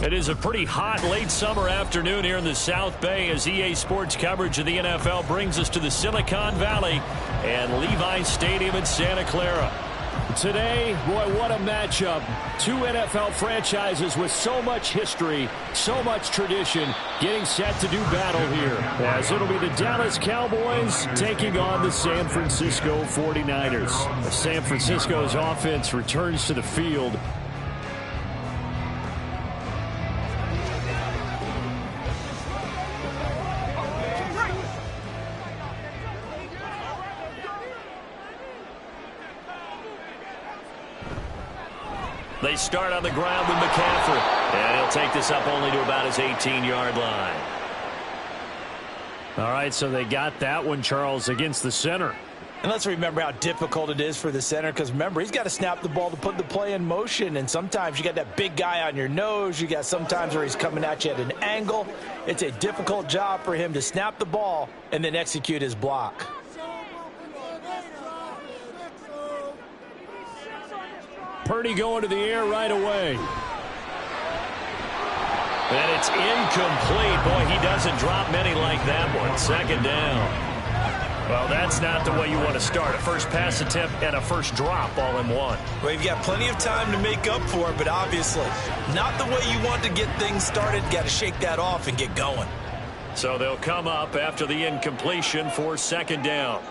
It is a pretty hot late summer afternoon here in the South Bay as EA Sports coverage of the NFL brings us to the Silicon Valley and Levi Stadium in Santa Clara. Today, boy, what a matchup. Two NFL franchises with so much history, so much tradition, getting set to do battle here. As it'll be the Dallas Cowboys taking on the San Francisco 49ers. San Francisco's offense returns to the field. They start on the ground with McCaffrey. And he'll take this up only to about his 18-yard line. All right, so they got that one, Charles, against the center. And let's remember how difficult it is for the center, because remember, he's got to snap the ball to put the play in motion, and sometimes you got that big guy on your nose. You got sometimes where he's coming at you at an angle. It's a difficult job for him to snap the ball and then execute his block. Purdy going to the air right away. And it's incomplete. Boy, he doesn't drop many like that one. Second down. Well, that's not the way you want to start. A first pass attempt and a first drop all in one. Well, you've got plenty of time to make up for it, but obviously not the way you want to get things started. Got to shake that off and get going. So they'll come up after the incompletion for second down.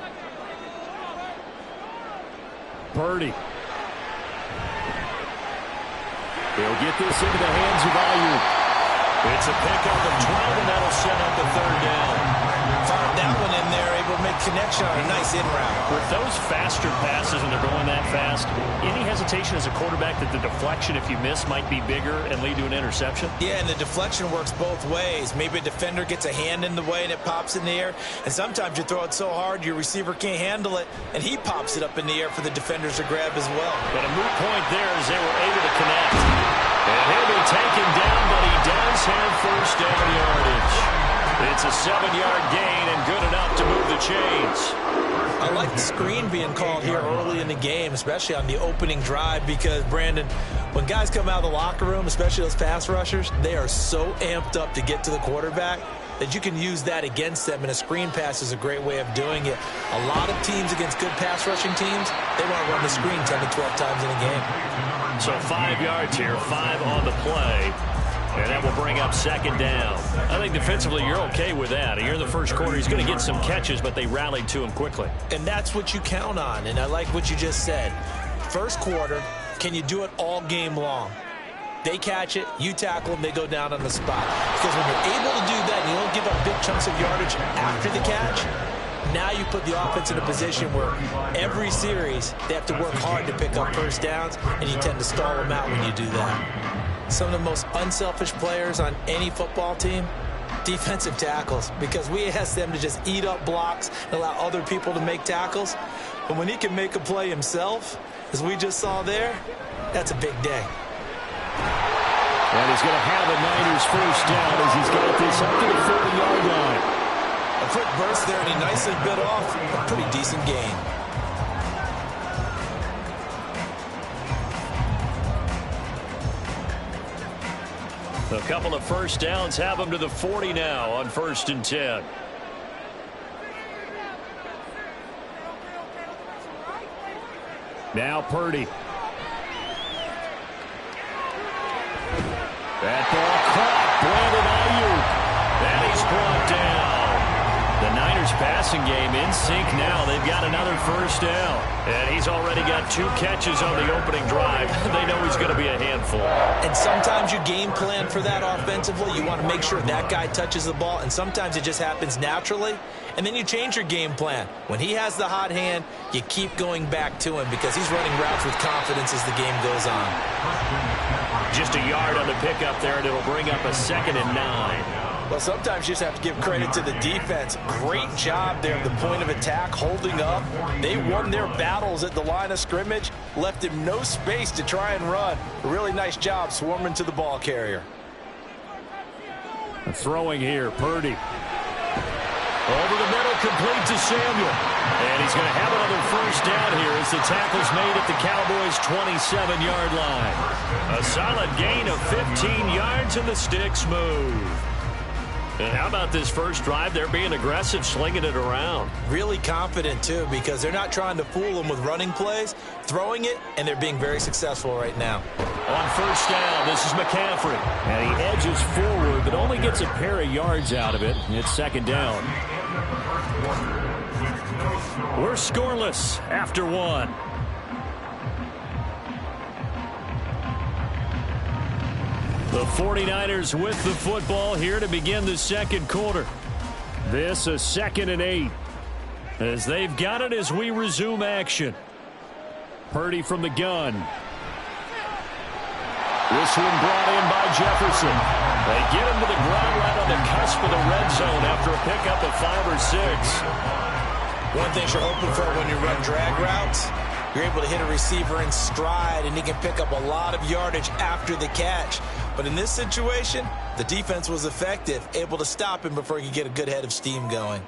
Purdy. He'll get this into the hands of Ayuk. It's a pickup of 12, and that'll set up the third down. Fired that one in there, able to make connection on a nice in route. With those faster passes and they're going that fast, any hesitation as a quarterback that the deflection, if you miss, might be bigger and lead to an interception? Yeah, and the deflection works both ways. Maybe a defender gets a hand in the way and it pops in the air, and sometimes you throw it so hard your receiver can't handle it, and he pops it up in the air for the defenders to grab as well. But a moot point there as they were able to connect. And he'll be taken down, but he does have first down yardage. It's a 7-yard gain and good enough to move the chains. I like the screen being called here early in the game, especially on the opening drive, because, Brandon, when guys come out of the locker room, especially those pass rushers, they are so amped up to get to the quarterback that you can use that against them, and a screen pass is a great way of doing it. A lot of teams against good pass rushing teams, they want to run the screen 10 to 12 times in a game. So 5 yards here, 5 on the play. And that will bring up second down. I think defensively you're okay with that. Here in the first quarter, he's going to get some catches, but they rallied to him quickly. And that's what you count on, and I like what you just said. First quarter, can you do it all game long? They catch it, you tackle them, they go down on the spot. Because when you're able to do that and you don't give up big chunks of yardage after the catch, now you put the offense in a position where every series they have to work hard to pick up first downs, and you tend to stall them out when you do that. Some of the most unselfish players on any football team, defensive tackles, because we ask them to just eat up blocks and allow other people to make tackles. But when he can make a play himself, as we just saw there, that's a big day. And he's going to have a Niners first down as he's got this up to the 40-yard line. A quick burst there, and he nicely bit off a pretty decent gain. A couple of first downs have him to the 40 now on 1st and 10. Now Purdy. That ball caught. Brandon Ayuk. And he's brought down. The Niners passing game in sync now. They've got another first down. And he's already got 2 catches on the opening drive. They know he's going to be a handful. And sometimes you game plan for that offensively. You want to make sure that guy touches the ball. And sometimes it just happens naturally. And then you change your game plan. When he has the hot hand, you keep going back to him because he's running routes with confidence as the game goes on. Just a yard on the pickup there, and it'll bring up a 2nd and 9. Well, sometimes you just have to give credit to the defense. Great job there at the point of attack, holding up. They won their battles at the line of scrimmage, left him no space to try and run. A really nice job swarming to the ball carrier. Throwing here, Purdy. Over the middle, complete to Samuel. And he's going to have another first down here as the tackle's made at the Cowboys' 27-yard line. A solid gain of 15 yards and the sticks move. And how about this first drive? They're being aggressive, slinging it around. Really confident, too, because they're not trying to fool them with running plays, throwing it, and they're being very successful right now. On first down, this is McCaffrey. And he edges forward, but only gets a pair of yards out of it. It's second down. We're scoreless after one. The 49ers with the football here to begin the second quarter. This a 2nd and 8. As they've got it as we resume action. Purdy from the gun. This one brought in by Jefferson. They get him to the ground right on the cusp of the red zone after a pickup of 5 or 6. One thing you're hoping for when you run drag routes, you're able to hit a receiver in stride, and he can pick up a lot of yardage after the catch. But in this situation, the defense was effective, able to stop him before he could get a good head of steam going.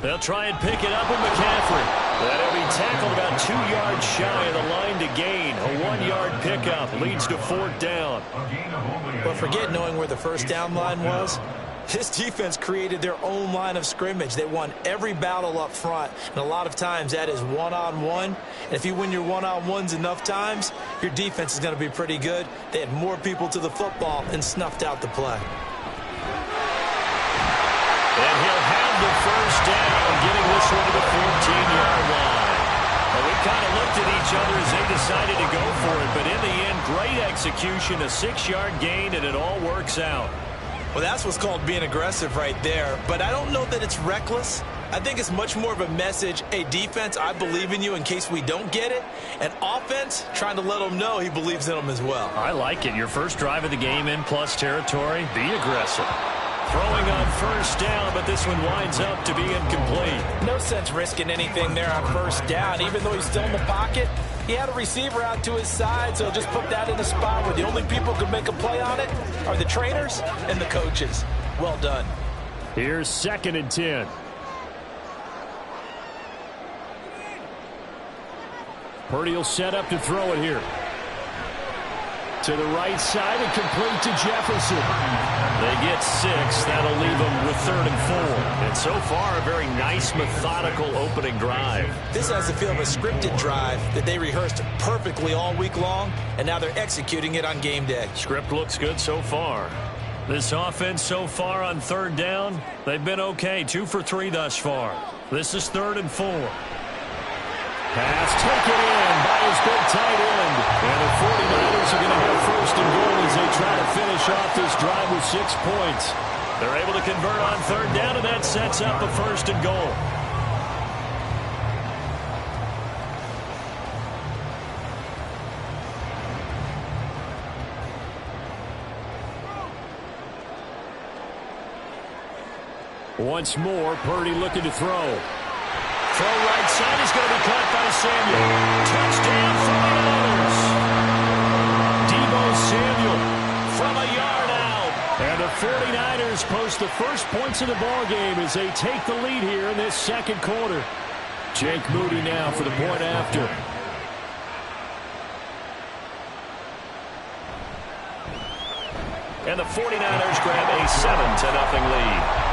They'll try and pick it up with McCaffrey. That'll be tackled about 2 yards shy of the line to gain. A 1-yard pickup leads to 4th down. But forget knowing where the first down line was. This defense created their own line of scrimmage. They won every battle up front, and a lot of times that is one-on-one. And if you win your one-on-ones enough times, your defense is going to be pretty good. They had more people to the football and snuffed out the play. And he'll have the first down, getting this one to the 14-yard line. Well, we kind of looked at each other as they decided to go for it, but in the end, great execution, a 6-yard gain, and it all works out. Well, that's what's called being aggressive right there. But I don't know that it's reckless. I think it's much more of a message, hey, defense, I believe in you in case we don't get it. And offense, trying to let them know he believes in them as well. I like it. Your first drive of the game in plus territory, be aggressive. Throwing on first down, but this one winds up to be incomplete. No sense risking anything there on first down. Even though he's still in the pocket, he had a receiver out to his side, so just put that in a spot where the only people who can make a play on it are the trainers and the coaches. Well done. Here's 2nd and 10. Purdy will set up to throw it here. To the right side and complete to Jefferson. They get 6. That'll leave them with 3rd and 4. And so far, a very nice, methodical opening drive. This has the feel of a scripted drive that they rehearsed perfectly all week long, and now they're executing it on game day. Script looks good so far. This offense so far on 3rd down, they've been okay. 2 for 3 thus far. This is 3rd and 4. Pass taken in by his big tight end. And the 49ers are going to have 1st and goal as they try to finish off this drive with 6 points. They're able to convert on 3rd down, and that sets up a 1st and goal. Once more, Purdy looking to throw. Throw right side is going to be caught by Samuel. Touchdown, 49ers. Deebo Samuel from a yard out. And the 49ers post the first points of the ballgame as they take the lead here in this second quarter. Jake Moody now for the point after. And the 49ers grab a 7-0 lead.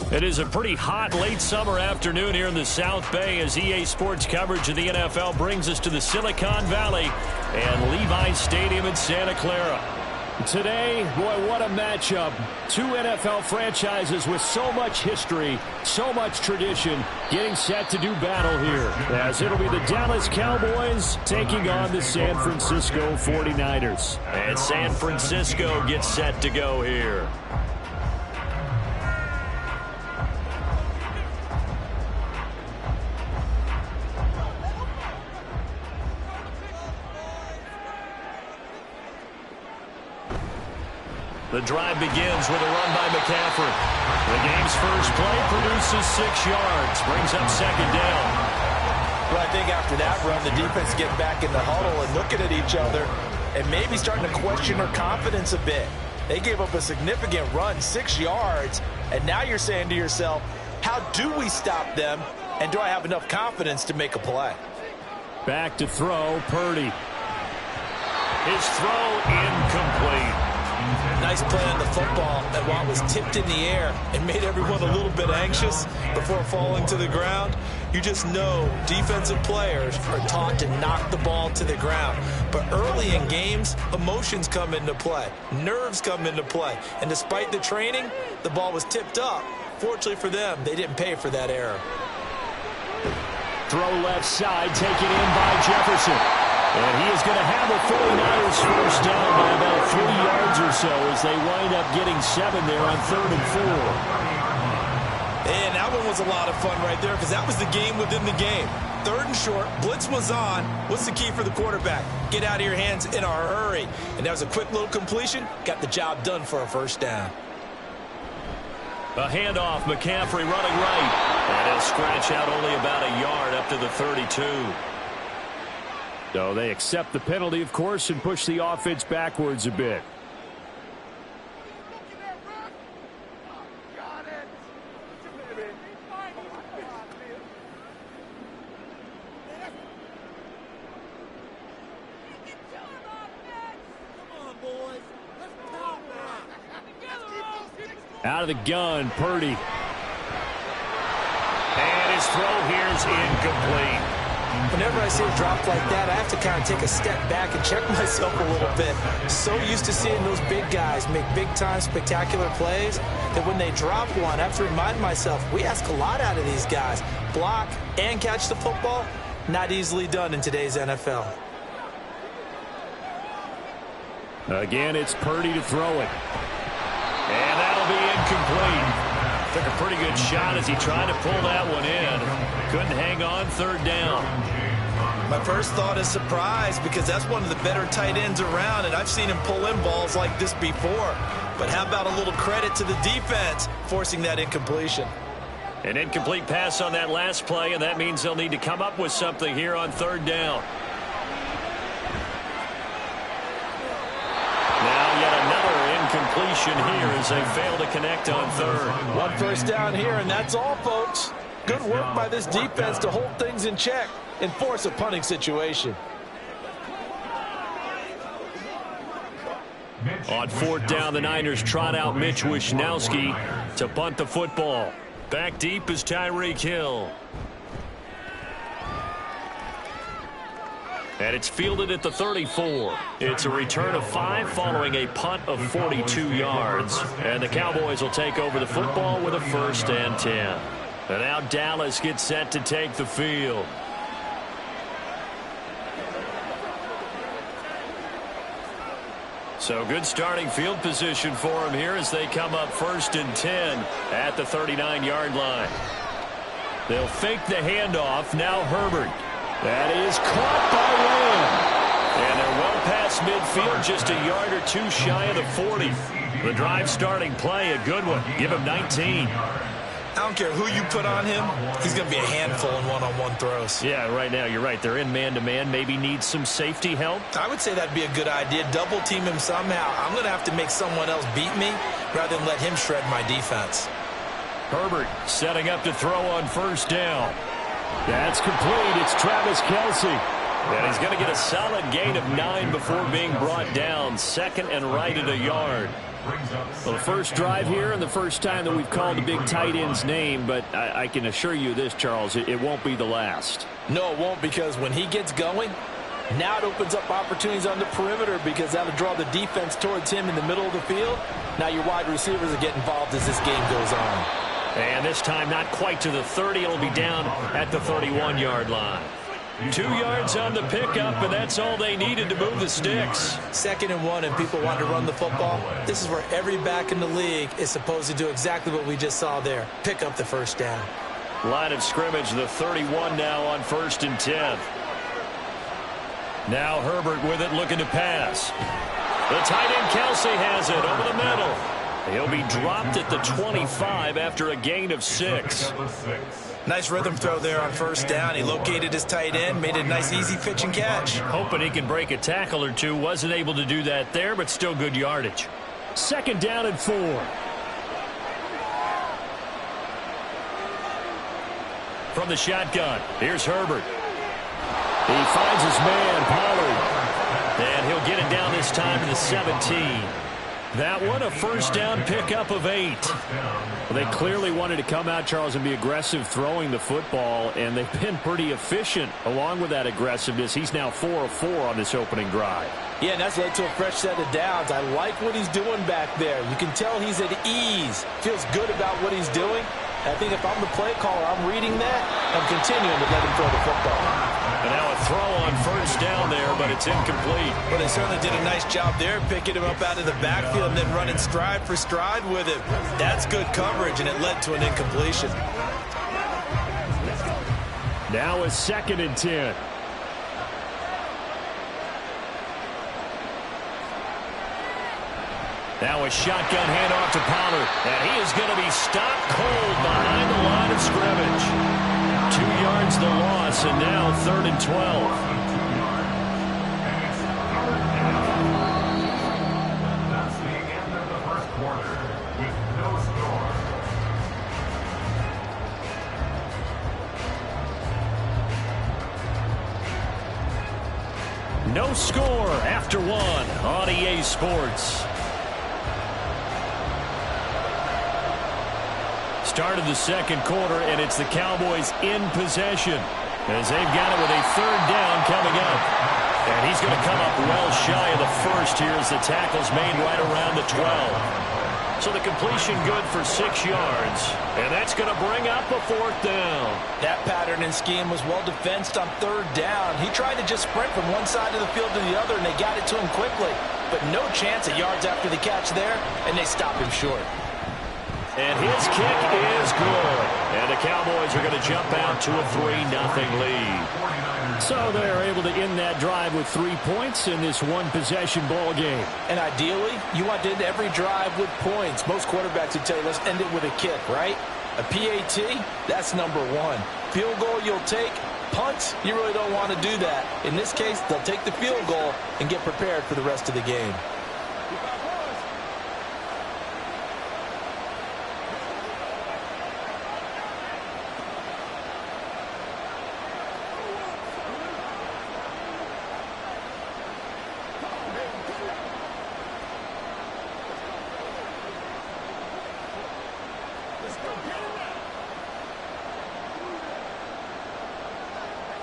It is a pretty hot late summer afternoon here in the South Bay as EA Sports coverage of the NFL brings us to the Silicon Valley and Levi's Stadium in Santa Clara. Today, boy, what a matchup. Two NFL franchises with so much history, so much tradition, getting set to do battle here. As it'll be the Dallas Cowboys taking on the San Francisco 49ers. And San Francisco gets set to go here. The drive begins with a run by McCaffrey. The game's first play produces 6 yards, brings up second down. Well, I think after that run, the defense get back in the huddle and looking at each other and maybe starting to question their confidence a bit. They gave up a significant run, 6 yards, and now you're saying to yourself, how do we stop them, and do I have enough confidence to make a play? Back to throw, Purdy. His throw incomplete. Nice play on the football, and while it was tipped in the air and made everyone a little bit anxious before falling to the ground, you just know defensive players are taught to knock the ball to the ground. But early in games, emotions come into play, nerves come into play, and despite the training, the ball was tipped up. Fortunately for them, they didn't pay for that error. Throw left side, taken in by Jefferson. And he is going to have the 49ers first down by about 3 yards or so as they wind up getting 7 there on 3rd and 4. And that one was a lot of fun right there because that was the game within the game. 3rd and short, blitz was on. What's the key for the quarterback? Get out of your hands in a hurry. And that was a quick little completion. Got the job done for a first down. A handoff, McCaffrey running right. And he'll scratch out only about a yard up to the 32. So they accept the penalty, of course, and push the offense backwards a bit. Out of the gun, Purdy. And his throw here is incomplete. Whenever I see a drop like that, I have to kind of take a step back and check myself a little bit. So used to seeing those big guys make big-time spectacular plays that when they drop one, I have to remind myself, we ask a lot out of these guys. Block and catch the football, not easily done in today's NFL. Again, it's Purdy to throw it. And that'll be incomplete. Took a pretty good shot as he tried to pull that one in. Couldn't hang on third down. My first thought is surprise because that's one of the better tight ends around, and I've seen him pull in balls like this before. But how about a little credit to the defense forcing that incompletion? An incomplete pass on that last play, and that means they'll need to come up with something here on third down. Now yet another incompletion here as they fail to connect on third. One first down here, and that's all, folks. Good work by this defense to hold things in check and force a punting situation. On fourth down, the Niners trot out Mitch Wishnowsky to punt the football. Back deep is Tyreek Hill. And it's fielded at the 34. It's a return of 5 following a punt of 42 yards. And the Cowboys will take over the football with a 1st and 10. And now Dallas gets set to take the field. So good starting field position for them here as they come up 1st and 10 at the 39-yard line. They'll fake the handoff. Now Herbert. That is caught by Lamb. And they're well past midfield, just a yard or two shy of the 40. The drive starting play, a good one. Give him 19. I don't care who you put on him. He's going to be a handful in one-on-one throws. Yeah, right now you're right. They're in man-to-man. Maybe need some safety help. I would say that'd be a good idea. Double team him somehow. I'm going to have to make someone else beat me rather than let him shred my defense. Herbert setting up to throw on 1st down. That's complete. It's Travis Kelce. And he's going to get a solid gain of 9 before being brought down. 2nd and right at a yard. Well, the first drive here and the first time that we've called the big tight end's name, but I can assure you this, Charles, it won't be the last. No, it won't, because when he gets going, now it opens up opportunities on the perimeter because that'll draw the defense towards him in the middle of the field. Now your wide receivers will get involved as this game goes on. And this time not quite to the 30. It'll be down at the 31-yard line. 2 yards on the pickup, and that's all they needed to move the sticks. 2nd and 1, and people want to run the football. This is where every back in the league is supposed to do exactly what we just saw there. Pick up the 1st down. Line of scrimmage, the 31 now on 1st and 10. Now Herbert with it, looking to pass. The tight end Kelce has it over the middle. He'll be dropped at the 25 after a gain of 6. Nice rhythm throw there on 1st down. He located his tight end, made it a nice easy pitch and catch. Hoping he can break a tackle or two. Wasn't able to do that there, but still good yardage. 2nd down and 4. From the shotgun, here's Herbert. He finds his man, Pollard. And he'll get it down this time to the 17. That one, a 1st down pickup of 8. Well, they clearly wanted to come out, Charles, and be aggressive throwing the football, and they've been pretty efficient along with that aggressiveness. He's now 4 of 4 on this opening drive. Yeah, and that's led to a fresh set of downs. I like what he's doing back there. You can tell he's at ease. Feels good about what he's doing. I think if I'm the play caller, I'm reading that. I'm continuing to let him throw the football. And now a throw on 1st down there, but it's incomplete. But they certainly did a nice job there, picking him up out of the backfield and then running stride for stride with him. That's good coverage, and it led to an incompletion. Now a 2nd and 10. Now a shotgun handoff to Pollard. And he is going to be stopped cold behind the line of scrimmage. 2 yards the loss, and now 3rd and 12. That's the end of the 1st quarter with no score. No score after 1 on EA Sports. Start of the 2nd quarter, and it's the Cowboys in possession. as they've got it with a third down coming up. And he's going to come up well shy of the first here as the tackle's made right around the 12. So the completion good for 6 yards. And that's going to bring up a fourth down. That pattern and scheme was well defensed on third down. He tried to just sprint from one side of the field to the other, and they got it to him quickly. But no chance at yards after the catch there, and they stop him short. And his kick is good. And the Cowboys are going to jump out to a 3-0 lead. So they're able to end that drive with 3 points in this one-possession ball game. And ideally, you want to end every drive with points. Most quarterbacks would tell you, let's end it with a kick, right? A PAT, that's number 1. Field goal you'll take. Punts, you really don't want to do that. In this case, they'll take the field goal and get prepared for the rest of the game.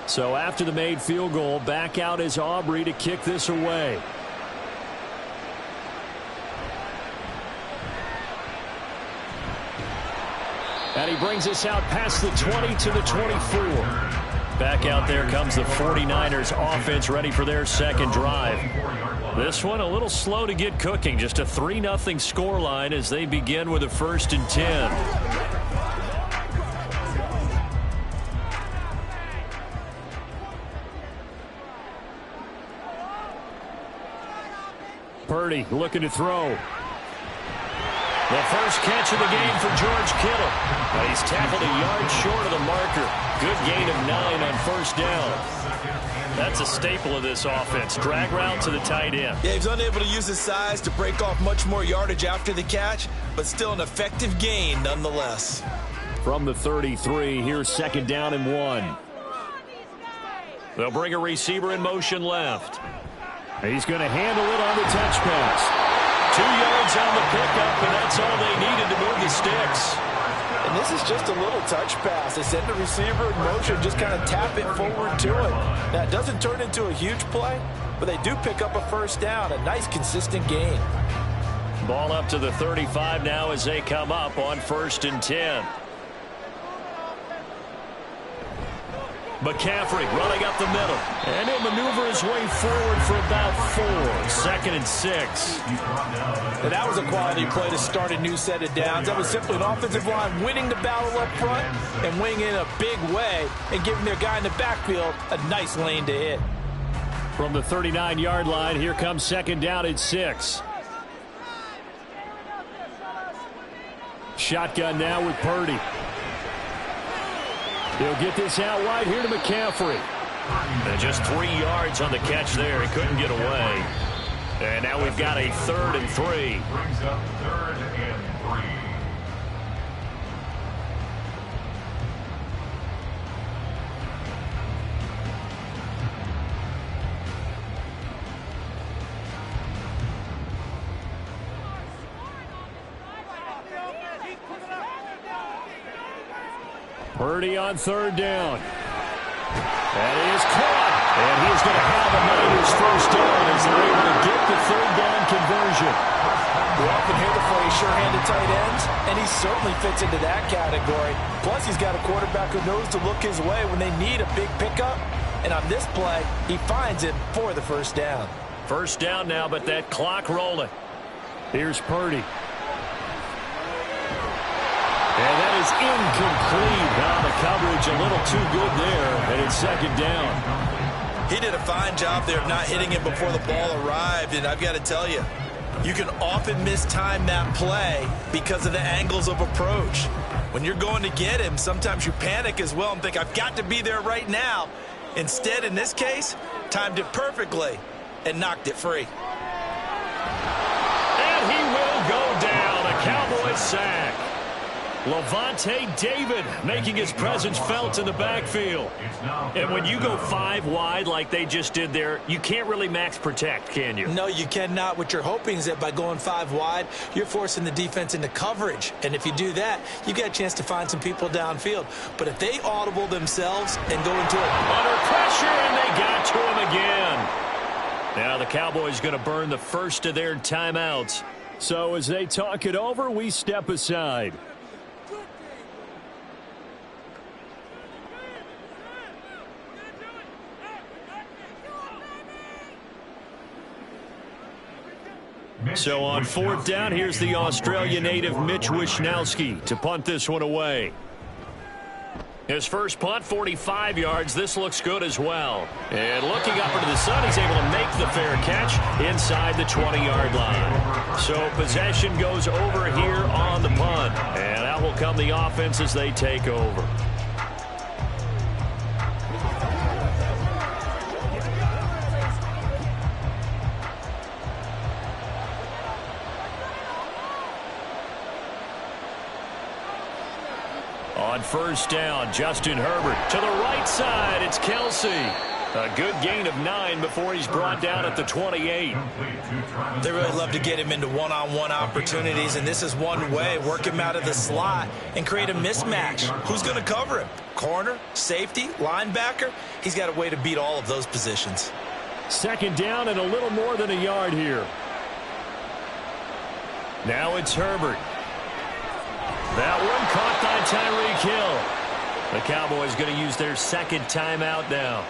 So after the made field goal, back out is Aubrey to kick this away. And he brings us out past the 20 to the 24. Back out there comes the 49ers offense ready for their second drive. This one a little slow to get cooking. Just a 3-0 scoreline as they begin with a 1st and 10. Purdy looking to throw. The first catch of the game for George Kittle. But he's tackled a yard short of the marker. Good gain of 9 on 1st down. That's a staple of this offense. Drag route to the tight end. Yeah, he's unable to use his size to break off much more yardage after the catch, but still an effective gain nonetheless. From the 33, here's 2nd down and 1. They'll bring a receiver in motion left. He's going to handle it on the touch pass. 2 yards on the pickup, and that's all they needed to move the sticks. And this is just a little touch pass. They send the receiver in motion, just kind of tap it forward to him. Now, it doesn't turn into a huge play, but they do pick up a 1st down, a nice, consistent gain. Ball up to the 35 now as they come up on 1st and 10. McCaffrey running up the middle. And he'll maneuver his way forward for about 4. 2nd and 6. And that was a quality play to start a new set of downs. That was simply an offensive line winning the battle up front and winning in a big way and giving their guy in the backfield a nice lane to hit. From the 39-yard line, here comes 2nd down and 6. Shotgun now with Purdy. He'll get this out wide here to McCaffrey. And just 3 yards on the catch there. He couldn't get away. And now we've got a 3rd and 3. Brings up 3rd and 3. Purdy on 3rd down. That is caught. And he is going to have a Niners 1st down as they're able to get the 3rd down conversion. We often hear the phrase sure-handed tight ends, and he certainly fits into that category. Plus, he's got a quarterback who knows to look his way when they need a big pickup. And on this play, he finds it for the 1st down. 1st down now, but that clock rolling. Here's Purdy. And that is incomplete. Now the coverage a little too good there, and it's 2nd down. He did a fine job there of not hitting him before the ball arrived, and I've got to tell you, you can often mistime that play because of the angles of approach. When you're going to get him, sometimes you panic as well and think, I've got to be there right now. Instead, in this case, timed it perfectly and knocked it free. And he will go down. A Cowboys sack. Lavonte David making his presence felt in the backfield. And when you go 5 wide like they just did there, you can't really max protect, can you? No, you cannot. What you're hoping is that by going 5 wide, you're forcing the defense into coverage. And if you do that, you get a chance to find some people downfield. But if they audible themselves and go into it under pressure, and they got to him again. Now the Cowboys going to burn the first of their timeouts. So as they talk it over, we step aside. So on 4th down, here's the Australia native Mitch Wishnowsky to punt this one away. His first punt, 45 yards. This looks good as well. And looking up into the sun, he's able to make the fair catch inside the 20-yard line. So possession goes over here on the punt. And out will come the offense as they take over. On 1st down, Justin Herbert to the right side. It's Kelsey. A good gain of 9 before he's brought down at the 28. They really love to get him into one-on-one opportunities, and this is one way. Work him out of the slot and create a mismatch. Who's going to cover him? Corner, safety, linebacker? He's got a way to beat all of those positions. 2nd down and a little more than a yard here. Now it's Herbert. That one caught by Tyreek Hill. The Cowboys going to use their 2nd timeout now,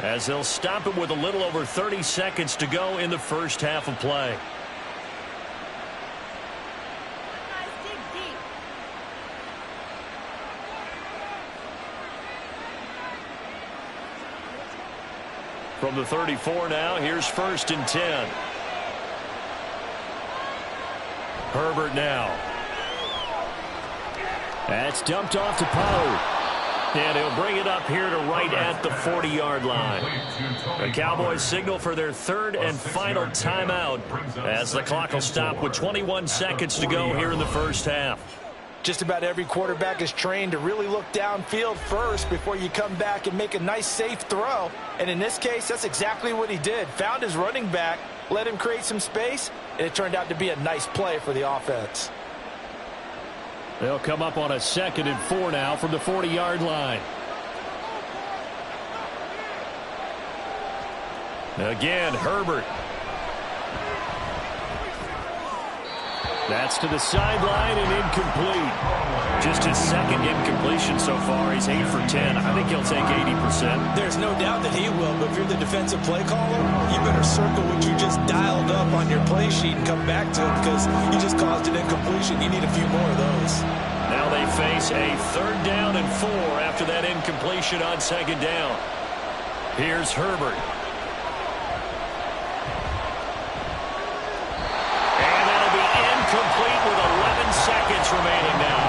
as they'll stop it with a little over 30 seconds to go in the first half of play. From the 34 now, here's 1st and 10. Herbert now. That's dumped off to Pollard. And he'll bring it up here to right at the 40-yard line. The Cowboys signal for their 3rd and final timeout as the clock will stop with 21 seconds to go here in the first half. Just about every quarterback is trained to really look downfield first before you come back and make a nice, safe throw. And in this case, that's exactly what he did. Found his running back, let him create some space, and it turned out to be a nice play for the offense. They'll come up on a 2nd and 4 now from the 40-yard line. Again, Herbert. That's to the sideline and incomplete. Just his 2nd incompletion so far. He's 8 for 10. I think he'll take 80%. There's no doubt that he will, but if you're the defensive play caller, you better circle what you just dialed up on your play sheet and come back to it, because you just caused an incompletion. You need a few more of those. Now they face a 3rd down and 4 after that incompletion on 2nd down. Here's Herbert. Complete with 11 seconds remaining now.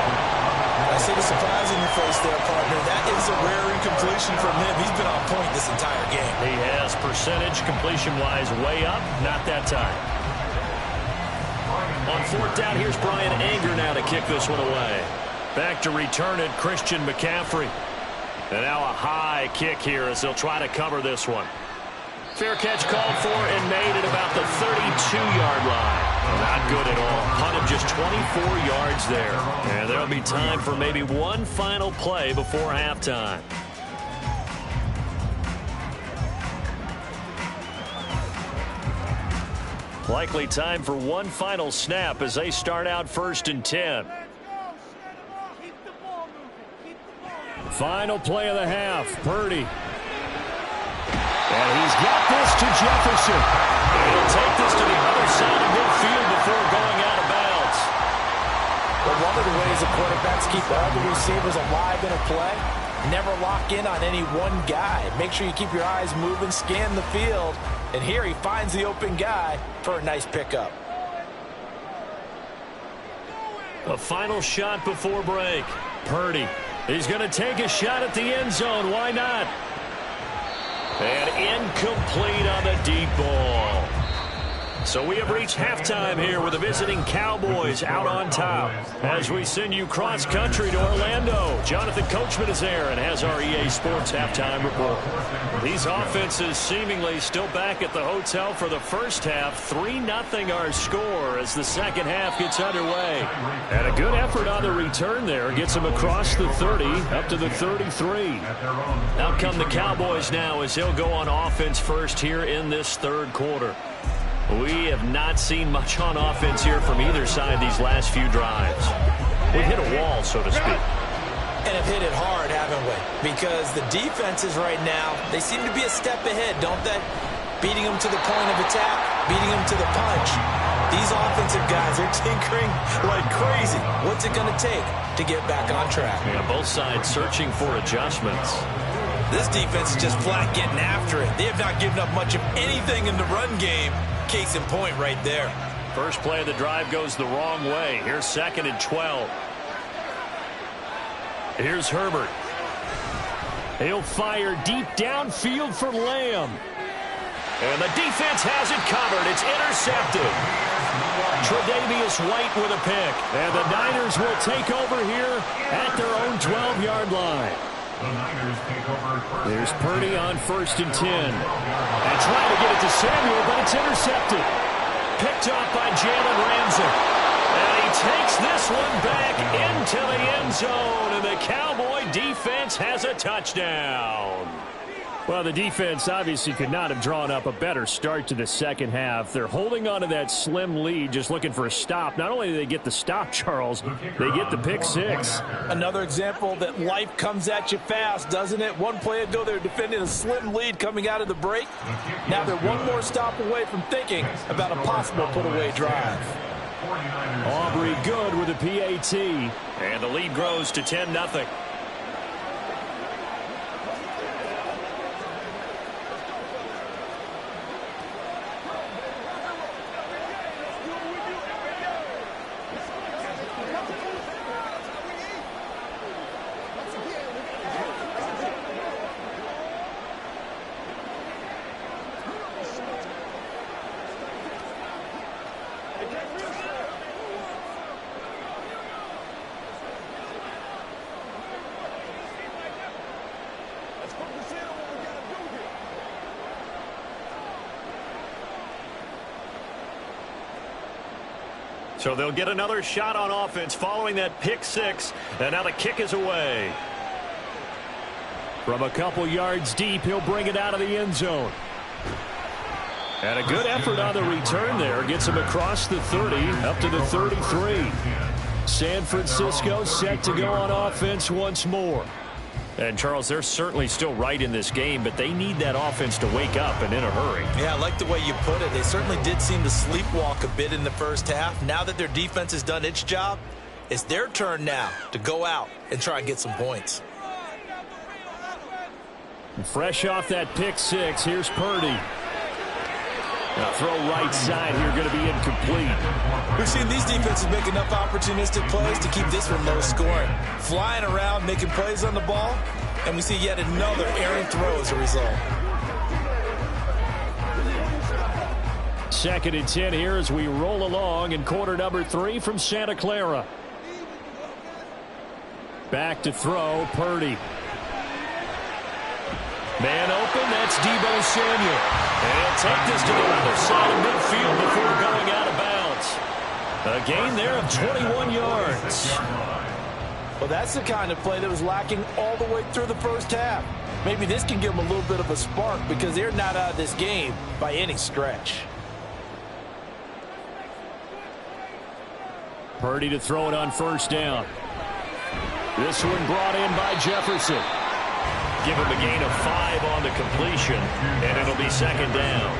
I see the surprise in your face there, partner. That is a rare incompletion from him. He's been on point this entire game. He has percentage completion-wise way up. Not that time. On 4th down, here's Brian Anger now to kick this one away. Back to return it, Christian McCaffrey. And now a high kick here as they'll try to cover this one. Fair catch called for and made at about the 32-yard line. Not good at all. Punt of just 24 yards there. And there'll be time for maybe one final play before halftime. Likely time for one final snap as they start out 1st and 10. Final play of the half. Purdy. And he's got this to Jefferson. He'll take this to the other side of midfield before going out of bounds. But one of the ways the quarterbacks keep all the receivers alive in a play, never lock in on any one guy. Make sure you keep your eyes moving, scan the field. And here he finds the open guy for a nice pickup. A final shot before break. Purdy. He's going to take a shot at the end zone. Why not? And incomplete on the deep ball. So we have reached halftime here with the visiting Cowboys out on top. As we send you cross-country to Orlando, Jonathan Coachman is there and has our EA Sports halftime report. These offenses seemingly still back at the hotel for the first half. 3-0 our score as the second half gets underway. And a good effort on the return there. Gets them across the 30, up to the 33. Out come the Cowboys now as they'll go on offense first here in this third quarter. We have not seen much on offense here from either side these last few drives. We've hit a wall, so to speak. And have hit it hard, haven't we? Because the defenses right now, they seem to be a step ahead, don't they? Beating them to the point of attack, beating them to the punch. These offensive guys are tinkering like crazy. What's it going to take to get back on track? Yeah, both sides searching for adjustments. This defense is just flat getting after it. They have not given up much of anything in the run game. Case in point right there. First play of the drive goes the wrong way. Here's 2nd and 12. Here's Herbert. He'll fire deep downfield for Lamb. And the defense has it covered. It's intercepted. Tre'Davious White with a pick. And the Niners will take over here at their own 12-yard line. There's Purdy on 1st and 10. And trying to get it to Samuel, but it's intercepted. Picked off by Jalen Ramsey. And he takes this one back into the end zone. And the Cowboy defense has a touchdown. Well, the defense obviously could not have drawn up a better start to the second half. They're holding on to that slim lead, just looking for a stop. Not only do they get the stop, Charles, they get the pick six. Another example that life comes at you fast, doesn't it? One play ago, they were defending a slim lead coming out of the break. Now they're one more stop away from thinking about a possible put-away drive. Aubrey good with a PAT. And the lead grows to 10-0. So they'll get another shot on offense following that pick six. And now the kick is away. From a couple yards deep, he'll bring it out of the end zone. And a good effort on the return there. Gets him across the 30, up to the 33. San Francisco set to go on offense once more. And, Charles, they're certainly still right in this game, but they need that offense to wake up and in a hurry. Yeah, I like the way you put it. They certainly did seem to sleepwalk a bit in the first half. Now that their defense has done its job, it's their turn now to go out and try and get some points. Fresh off that pick six, here's Purdy. Now throw right side here, going to be incomplete. We've seen these defenses make enough opportunistic plays to keep this one low scoring. Flying around, making plays on the ball, and we see yet another errant throw as a result. 2nd and 10 here as we roll along in quarter number 3 from Santa Clara. Back to throw, Purdy. Man open, that's Deebo Samuel. And he'll take this to the other side of midfield before going out of bounds. A gain there of 21 yards. Well, that's the kind of play that was lacking all the way through the first half. Maybe this can give them a little bit of a spark because they're not out of this game by any stretch. Purdy to throw it on first down. This one brought in by Jefferson. Give him a gain of 5 on the completion, and it'll be 2nd down.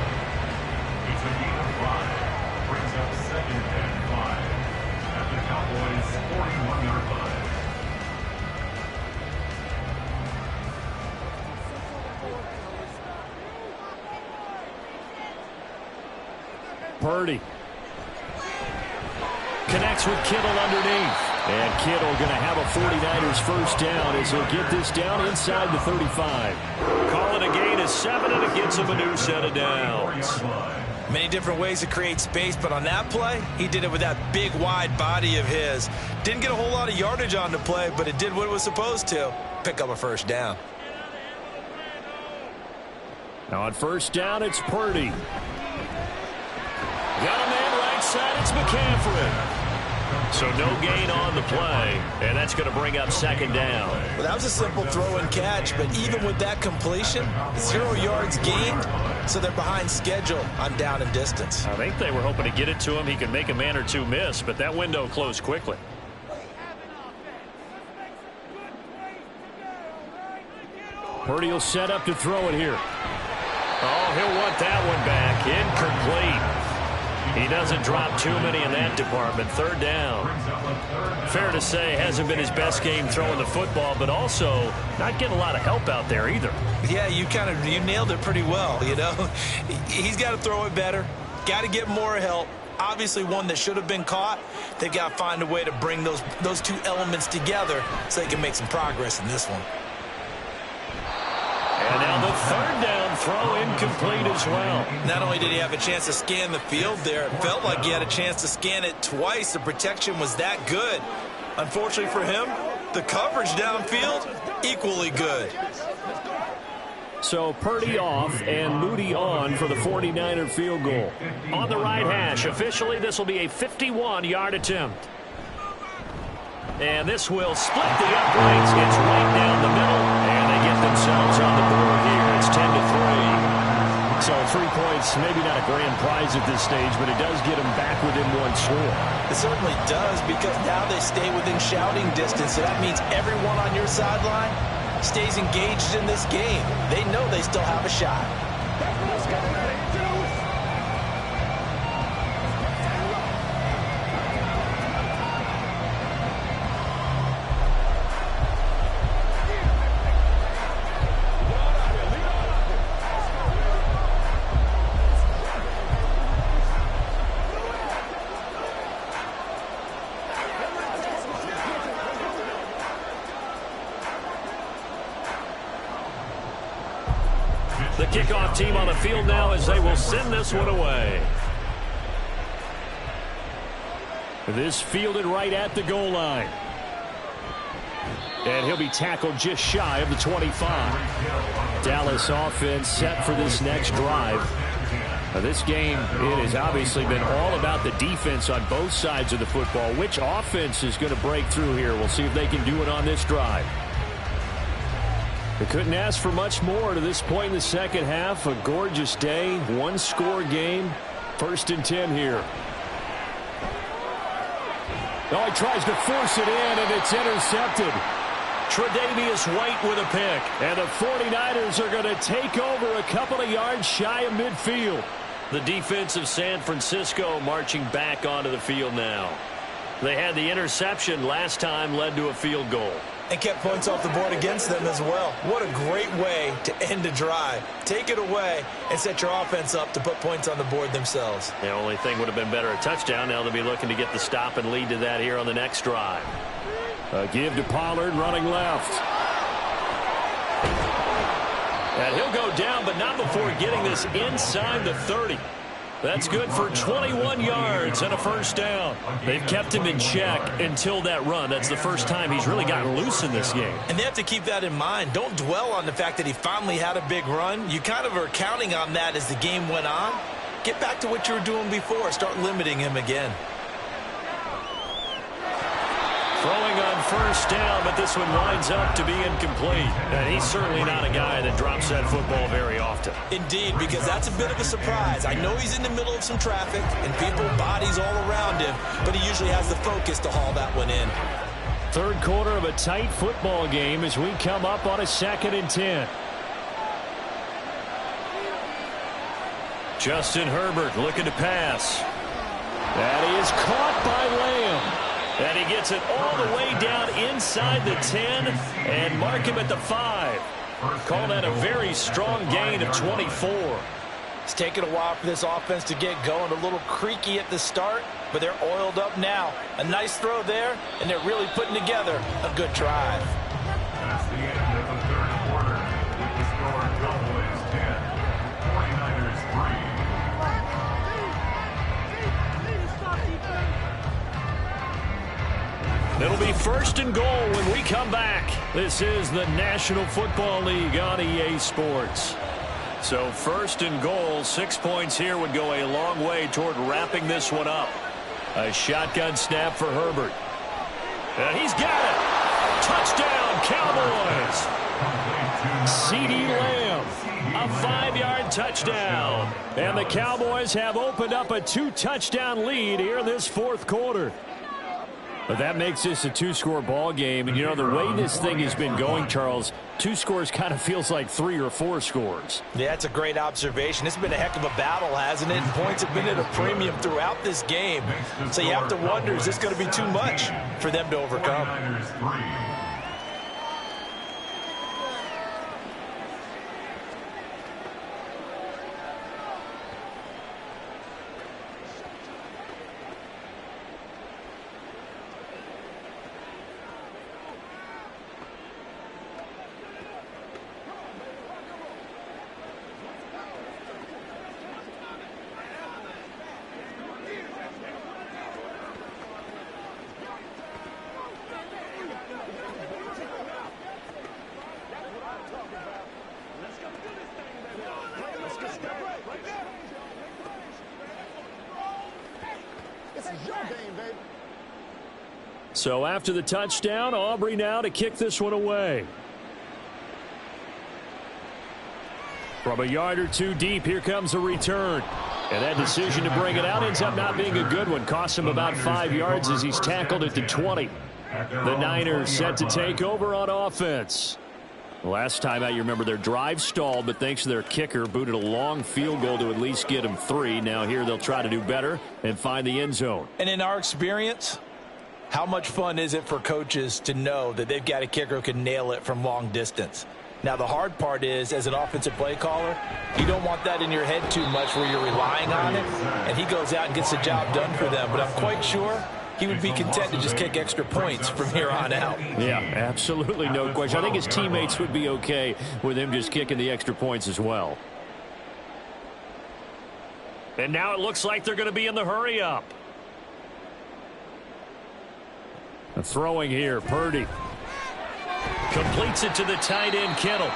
It's a gain of 5. Brings up 2nd and 5 at the Cowboys' 41-yard line. Purdy connects with Kittle underneath. And Kittle going to have a 49ers first down as he'll get this down inside the 35. Call it a gain of 7, and it gets him a new set of downs. Many different ways to create space, but on that play, he did it with that big, wide body of his. Didn't get a whole lot of yardage on the play, but it did what it was supposed to. Pick up a first down. Now on first down, it's Purdy. Got a man right side, it's McCaffrey. So no gain on the play, and that's going to bring up second down. Well, that was a simple throw and catch, but even with that completion, 0 yards gained, so they're behind schedule on down and distance. I think they were hoping to get it to him. He could make a man or two miss, but that window closed quickly. Purdy will set up to throw it here. Oh, he'll want that one back. Incomplete. He doesn't drop too many in that department. Third down. Fair to say, hasn't been his best game throwing the football, but also not getting a lot of help out there either. Yeah, you nailed it pretty well, you know. He's got to throw it better. Got to get more help. Obviously one that should have been caught. They've got to find a way to bring those two elements together so they can make some progress in this one. And now the third down throw incomplete as well. Not only did he have a chance to scan the field there, it felt like he had a chance to scan it twice. The protection was that good. Unfortunately for him, the coverage downfield, equally good. So Purdy off and Moody on for the 49er field goal. On the right hash, officially this will be a 51-yard attempt. And this will split the uprights. It's right down the middle, and they get themselves on the board here. It's 10-3. So 3 points, maybe not a grand prize at this stage, but it does get them back within one score. It certainly does, because now they stay within shouting distance, so that means everyone on your sideline stays engaged in this game. They know they still have a shot. The kickoff team on the field now as they will send this one away. This fielded right at the goal line. And he'll be tackled just shy of the 25. Dallas offense set for this next drive. Now this game, it has obviously been all about the defense on both sides of the football. Which offense is going to break through here? We'll see if they can do it on this drive. They couldn't ask for much more to this point in the second half. A gorgeous day, one-score game. 1st and 10 here. Oh, he tries to force it in, and it's intercepted. Tre'Davious White with a pick. And the 49ers are going to take over a couple of yards shy of midfield. The defense of San Francisco marching back onto the field now. They had the interception last time, led to a field goal. And kept points off the board against them as well. What a great way to end a drive. Take it away and set your offense up to put points on the board themselves. The only thing would have been better a touchdown. Now they'll be looking to get the stop and lead to that here on the next drive. A give to Pollard running left. And he'll go down, but not before getting this inside the 30. That's good for 21 yards and a first down. They've kept him in check until that run. That's the first time he's really gotten loose in this game. And they have to keep that in mind. Don't dwell on the fact that he finally had a big run. You kind of are counting on that as the game went on. Get back to what you were doing before. Start limiting him again. Throwing on first down, but this one winds up to be incomplete. And he's certainly not a guy that drops that football very often. Indeed, because that's a bit of a surprise. I know he's in the middle of some traffic and people, bodies all around him, but he usually has the focus to haul that one in. Third quarter of a tight football game as we come up on a 2nd and 10. Justin Herbert looking to pass. That is caught by Lamb. And he gets it all the way down inside the 10 and mark him at the 5. Call that a very strong gain of 24. It's taken a while for this offense to get going. A little creaky at the start, but they're oiled up now. A nice throw there, and they're really putting together a good drive. That's the end of the third quarter. With the score, Cowboys 10, 49ers 3. It'll be 1st and goal when we come back. This is the National Football League on EA Sports. So 1st and goal, 6 points here would go a long way toward wrapping this one up. A shotgun snap for Herbert. And he's got it. Touchdown, Cowboys. CeeDee Lamb, a 5-yard touchdown. And the Cowboys have opened up a 2-touchdown lead here in this 4th quarter. But that makes this a 2-score ball game. And, you know, the way this thing has been going, Charles, 2 scores kind of feels like 3 or 4 scores. Yeah, that's a great observation. It's been a heck of a battle, hasn't it? And points have been at a premium throughout this game. So you have to wonder, is this going to be too much for them to overcome? So after the touchdown, Aubrey now to kick this one away. From a yard or 2 deep, here comes a return. And that decision to bring it out ends up not being a good one. Costs him about 5 yards as he's tackled at the 20. The Niners set to take over on offense. Last time out, you remember their drive stalled, but thanks to their kicker, booted a long field goal to at least get them 3. Now here they'll try to do better and find the end zone. And in our experience, how much fun is it for coaches to know that they've got a kicker who can nail it from long distance? Now, the hard part is, as an offensive play caller, you don't want that in your head too much where you're relying on it, and he goes out and gets the job done for them. But I'm quite sure he would be content to just kick extra points from here on out. Yeah, absolutely, no question. I think his teammates would be okay with him just kicking the extra points as well. And now it looks like they're going to be in the hurry-up. Throwing here, Purdy. Completes it to the tight end, Kittle.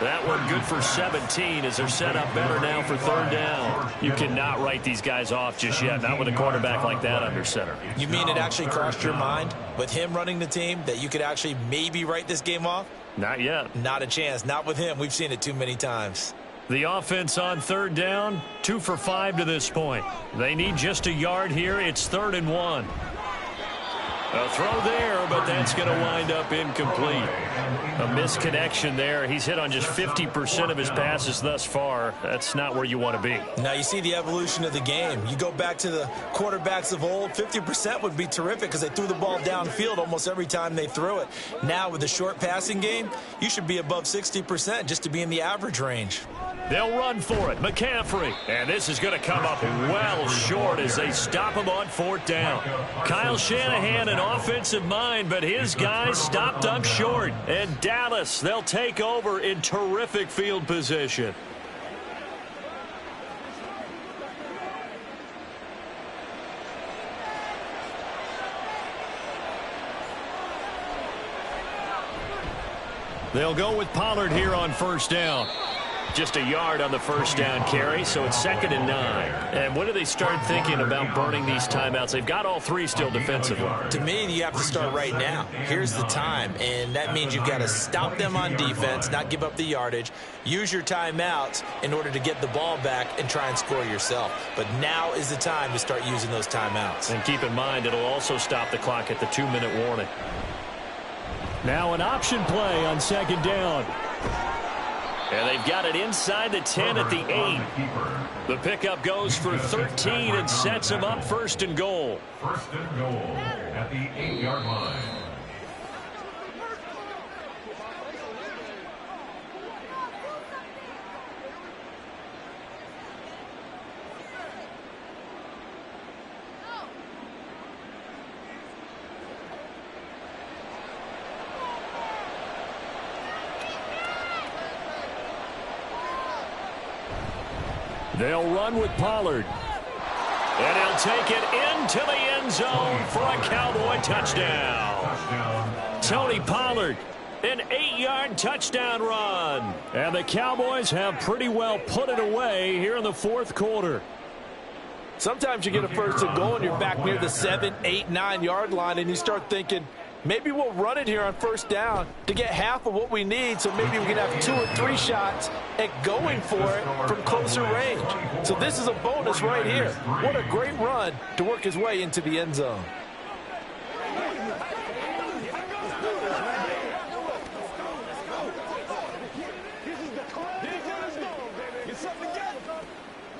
That one good for 17 as they're set up better now for 3rd down. You cannot write these guys off just yet, not with a quarterback like that under center. You mean it actually crossed your mind with him running the team that you could actually maybe write this game off? Not yet. Not a chance. Not with him. We've seen it too many times. The offense on 3rd down, 2 for 5 to this point. They need just a yard here. It's 3rd and 1. A throw there, but that's going to wind up incomplete. A misconnection there. He's hit on just 50% of his passes thus far. That's not where you want to be. Now you see the evolution of the game. You go back to the quarterbacks of old, 50% would be terrific because they threw the ball downfield almost every time they threw it. Now with the short passing game, you should be above 60% just to be in the average range. They'll run for it. McCaffrey. And this is going to come up well short as they stop him on 4th down. Kyle Shanahan, an offensive mind, but his guys stopped up short. And Dallas, they'll take over in terrific field position. They'll go with Pollard here on 1st down. Just a yard on the 1st down carry, so it's 2nd and 9. And when do they start thinking about burning these timeouts? They've got all 3 still defensively. To me, you have to start right now. Here's the time, and that means you've got to stop them on defense, not give up the yardage, use your timeouts in order to get the ball back and try and score yourself. But now is the time to start using those timeouts. And keep in mind, it'll also stop the clock at the 2-minute warning. Now an option play on 2nd down. And they've got it inside the 10 at the 8. The pickup goes for 13 and sets them up 1st and goal. 1st and goal at the 8-yard line. They'll run with Pollard. And he'll take it into the end end zone for a Cowboy touchdown. Tony Pollard, an 8-yard touchdown run. And the Cowboys have pretty well put it away here in the fourth quarter. Sometimes you get a first and goal and you're back near the 7, 8, 9-yard line, and you start thinking, maybe we'll run it here on first down to get half of what we need, so maybe we can have 2 or 3 shots at going for it from closer range. So this is a bonus right here. What a great run to work his way into the end zone.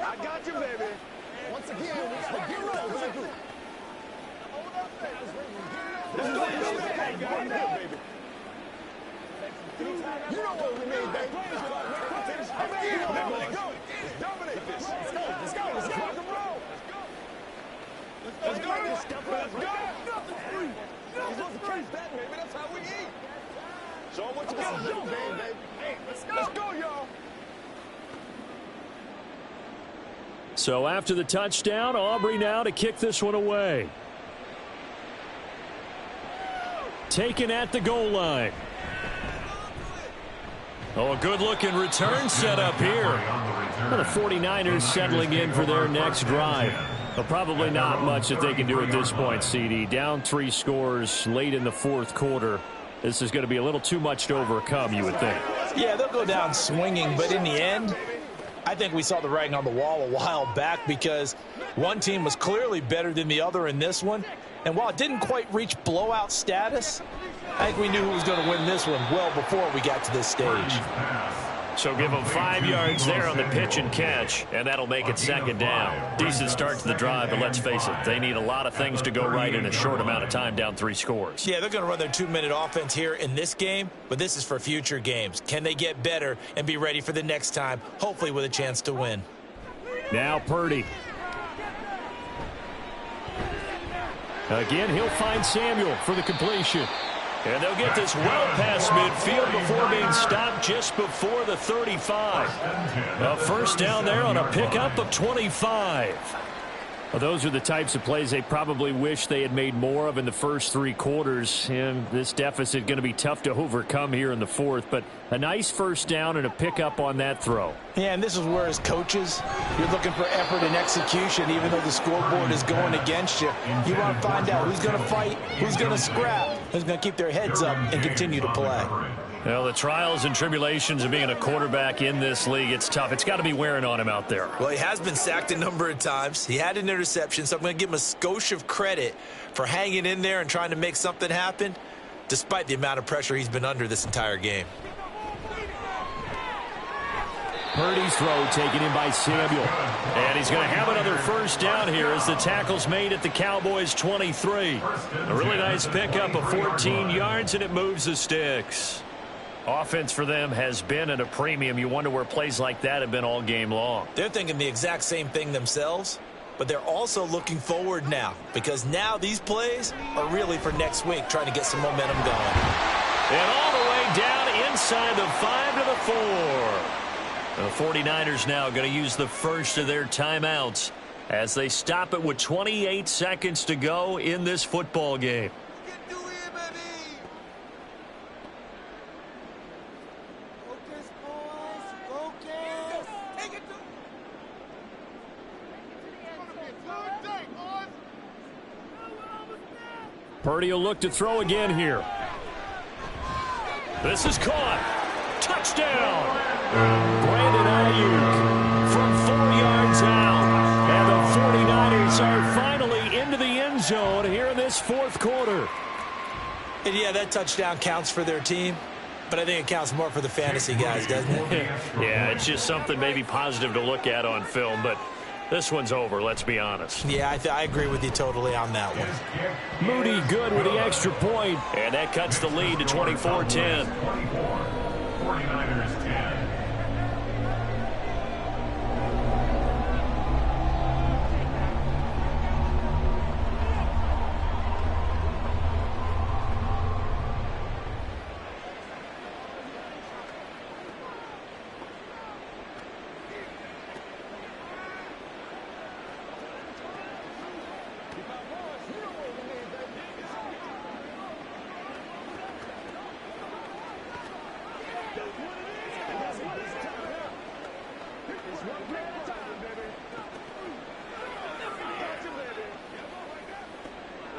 I got you, baby. Once again, we got to get real. Let's go, baby. You know what we mean, baby. Let's go. Dominate this. Let's go. Let's rock and roll. Let's go. He's supposed to catch that, baby. That's how we eat. Show him what you got to do, baby. Hey, let's go, y'all. So after the touchdown, Aubrey now to kick this one away. Taken at the goal line. Oh, a good-looking return set up here. And the 49ers settling in for their next drive. But probably not much that they can do at this point, CD. Down 3 scores late in the fourth quarter. This is going to be a little too much to overcome, you would think. Yeah, they'll go down swinging, but in the end, I think we saw the writing on the wall a while back because one team was clearly better than the other in this one. And while it didn't quite reach blowout status, I think we knew who was going to win this one well before we got to this stage. So give them 5 yards there on the pitch and catch, and that'll make it second down. Decent start to the drive, but let's face it, they need a lot of things to go right in a short amount of time, down 3 scores. Yeah, they're going to run their 2-minute offense here in this game, but this is for future games. Can they get better and be ready for the next time, hopefully with a chance to win? Now Purdy. Again, he'll find Samuel for the completion. And they'll get this well past midfield before being stopped just before the 35. A first down there on a pickup of 25. Well, those are the types of plays they probably wish they had made more of in the first 3 quarters. And this deficit going to be tough to overcome here in the fourth. But a nice first down and a pickup on that throw. Yeah, and this is where as coaches, you're looking for effort and execution, even though the scoreboard is going against you. You want to find out who's going to fight, who's going to scrap, who's going to keep their heads up and continue to play. Well, the trials and tribulations of being a quarterback in this league, it's tough. It's got to be wearing on him out there. Well, he has been sacked a number of times. He had an interception, so I'm going to give him a skosh of credit for hanging in there and trying to make something happen, despite the amount of pressure he's been under this entire game. Purdy's throw taken in by Samuel. And he's going to have another first down here as the tackle's made at the Cowboys' 23. A really nice pickup of 14 yards, and it moves the sticks. Offense for them has been at a premium. You wonder where plays like that have been all game long. They're thinking the exact same thing themselves, but they're also looking forward now because now these plays are really for next week, trying to get some momentum going. And all the way down inside the 5 to the 4. The 49ers now going to use the first of their timeouts as they stop it with 28 seconds to go in this football game. Purdy will look to throw again here. This is caught. Touchdown. Brandon Ayuk from 4 yards out. And the 49ers are finally into the end zone here in this fourth quarter. And yeah, that touchdown counts for their team, but I think it counts more for the fantasy guys, doesn't it? Yeah, it's just something maybe positive to look at on film, but this one's over, let's be honest. Yeah, I agree with you totally on that one. Moody good with the extra point, and that cuts the lead to 24-10. 49ers 10.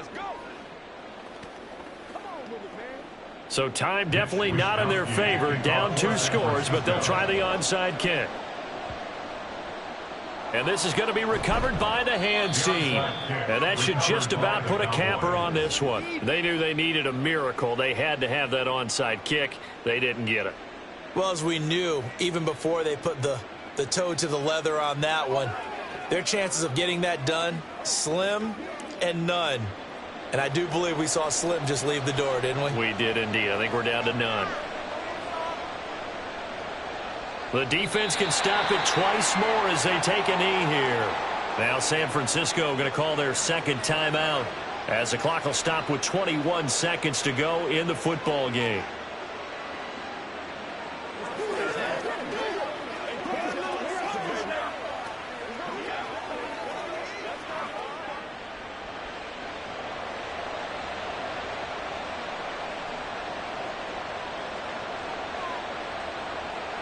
Let's go. Come on with it, man. So time definitely not in their favor. Down 2 scores, but they'll try the onside kick. And this is going to be recovered by the hands team. And that should just about put a capper on this one. They knew they needed a miracle. They had to have that onside kick. They didn't get it. Well, as we knew, even before they put the toe to the leather on that one, their chances of getting that done, slim and none. And I do believe we saw Slim just leave the door, didn't we? We did indeed. I think we're down to none. The defense can stop it twice more as they take a knee here. Now San Francisco going to call their second timeout as the clock will stop with 21 seconds to go in the football game.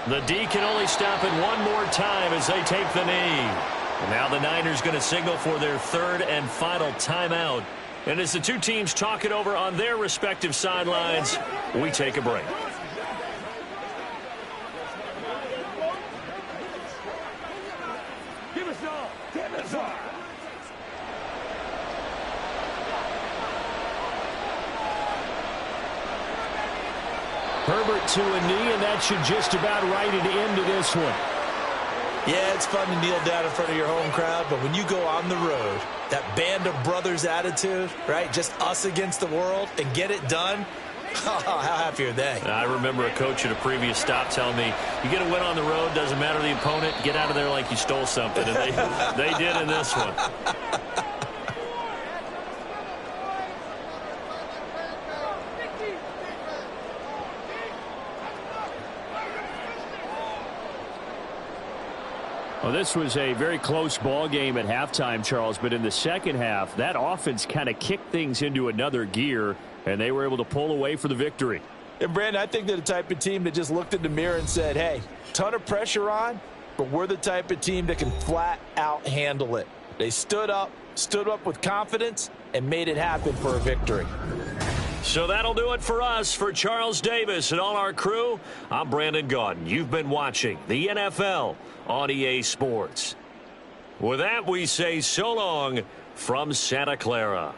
The D can only stop it one more time as they take the knee. And now the Niners going to signal for their third and final timeout. And as the two teams talk it over on their respective sidelines, we take a break. Give us all. Give us all. Herbert to a knee, and that should just about write it into this one. Yeah, it's fun to kneel down in front of your home crowd, but when you go on the road, that band of brothers attitude, right, just us against the world, and get it done, how happy are they? I remember a coach at a previous stop telling me, you get a win on the road, doesn't matter the opponent, get out of there like you stole something, and they did in this one. Well, this was a very close ball game at halftime, Charles, but in the second half, that offense kind of kicked things into another gear, and they were able to pull away for the victory. And, Brandon, I think they're the type of team that just looked in the mirror and said, hey, ton of pressure on, but we're the type of team that can flat out handle it. They stood up with confidence, and made it happen for a victory. So that'll do it for us. For Charles Davis and all our crew, I'm Brandon Gaudin. You've been watching the NFL on EA Sports. With that, we say so long from Santa Clara.